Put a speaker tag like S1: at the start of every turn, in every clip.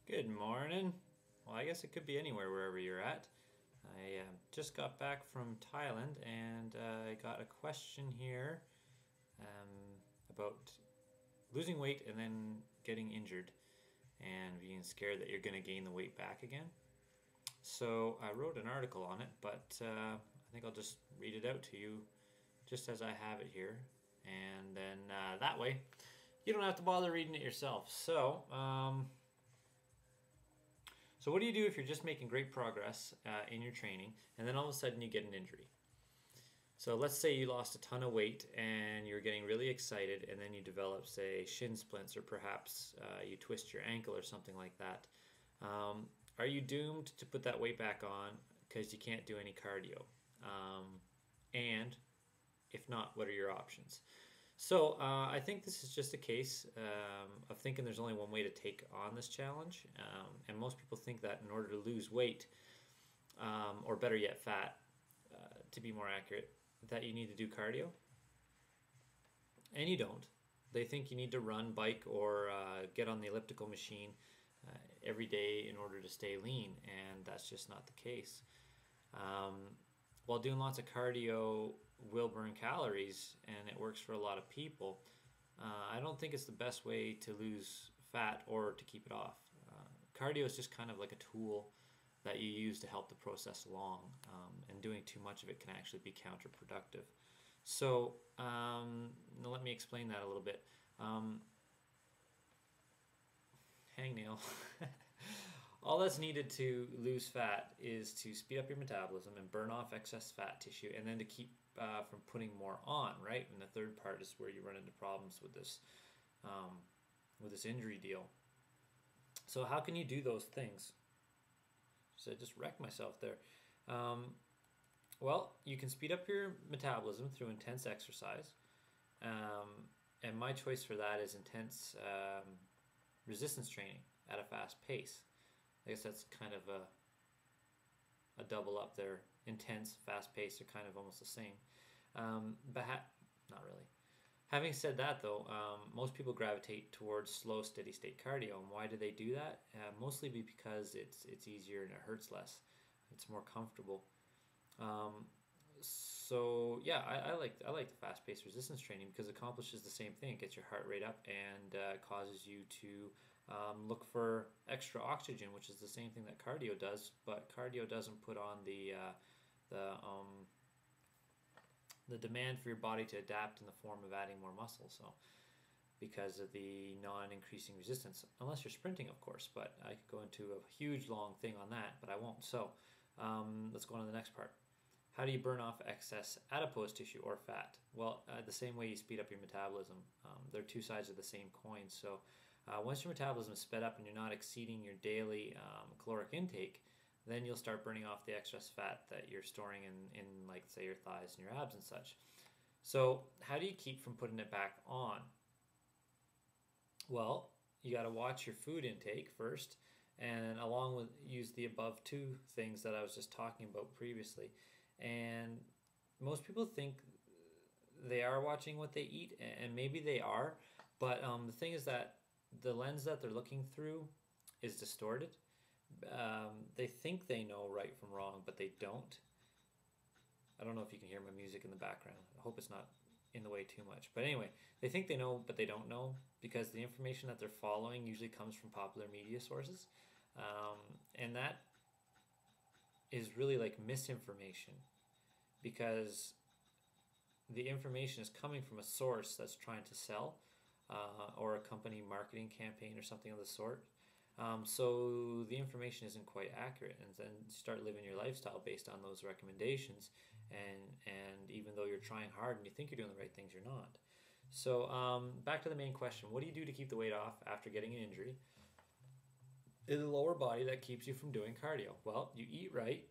S1: Good morning. Well, I guess it could be anywhere, wherever you're at. I just got back from Thailand and I got a question here about losing weight and then getting injured and being scared that you're going to gain the weight back again. So I wrote an article on it, but I think I'll just read it out to you just as I have it here. And then that way you don't have to bother reading it yourself. So what do you do if you're just making great progress in your training and then all of a sudden you get an injury? So let's say you lost a ton of weight and you're getting really excited and then you develop, say, shin splints or perhaps you twist your ankle or something like that. Are you doomed to put that weight back on because you can't do any cardio? And if not, what are your options? So I think this is just a case of thinking there's only one way to take on this challenge. And most people think that in order to lose weight, or better yet, fat, to be more accurate, that you need to do cardio. And you don't. They think you need to run, bike, or get on the elliptical machine every day in order to stay lean. And that's just not the case. While doing lots of cardio will burn calories and it works for a lot of people, I don't think it's the best way to lose fat or to keep it off. Cardio is just kind of like a tool that you use to help the process along, and doing too much of it can actually be counterproductive. So let me explain that a little bit. Hangnail. All that's needed to lose fat is to speed up your metabolism and burn off excess fat tissue, and then to keep from putting more on, right? And the third part is where you run into problems with this injury deal. So how can you do those things? So I just wrecked myself there. Well, you can speed up your metabolism through intense exercise, and my choice for that is intense resistance training at a fast pace. I guess that's kind of a double up there. Intense, fast pace are kind of almost the same. But not really. Having said that, though, most people gravitate towards slow, steady state cardio. And why do they do that? Mostly because it's easier and it hurts less. It's more comfortable. So yeah, I like the fast paced resistance training because it accomplishes the same thing. It gets your heart rate up and causes you to look for extra oxygen, which is the same thing that cardio does, but cardio doesn't put on the demand for your body to adapt in the form of adding more muscle. So because of the non-increasing resistance, unless you're sprinting, of course. But I could go into a huge long thing on that, but I won't. So let's go on to the next part. How do you burn off excess adipose tissue or fat? Well, the same way you speed up your metabolism. They're two sides of the same coin. So once your metabolism is sped up and you're not exceeding your daily caloric intake, then you'll start burning off the excess fat that you're storing in like, say, your thighs and your abs and such. So how do you keep from putting it back on? Well, you got to watch your food intake first, and along with use the above two things that I was just talking about previously. And most people think they are watching what they eat, and maybe they are, but the thing is that the lens that they're looking through is distorted. They think they know right from wrong, but they don't. I don't know if you can hear my music in the background. I hope it's not in the way too much. But anyway, they think they know, but they don't know, because the information that they're following usually comes from popular media sources. And that is really like misinformation, because the information is coming from a source that's trying to sell, or a company marketing campaign or something of the sort. So the information isn't quite accurate, and then you start living your lifestyle based on those recommendations, and even though you're trying hard and you think you're doing the right things, you're not. So back to the main question: what do you do to keep the weight off after getting an injury in the lower body that keeps you from doing cardio? Well, you eat right,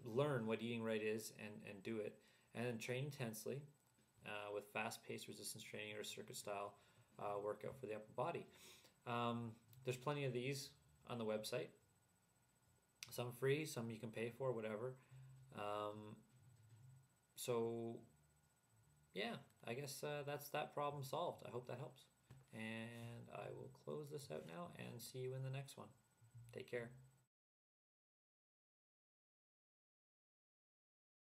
S1: learn what eating right is, and do it, and then train intensely with fast-paced resistance training or circuit-style workout for the upper body. There's plenty of these on the website. Some free, some you can pay for, whatever. So yeah, I guess that's that problem solved. I hope that helps. And I will close this out now and see you in the next one. Take care.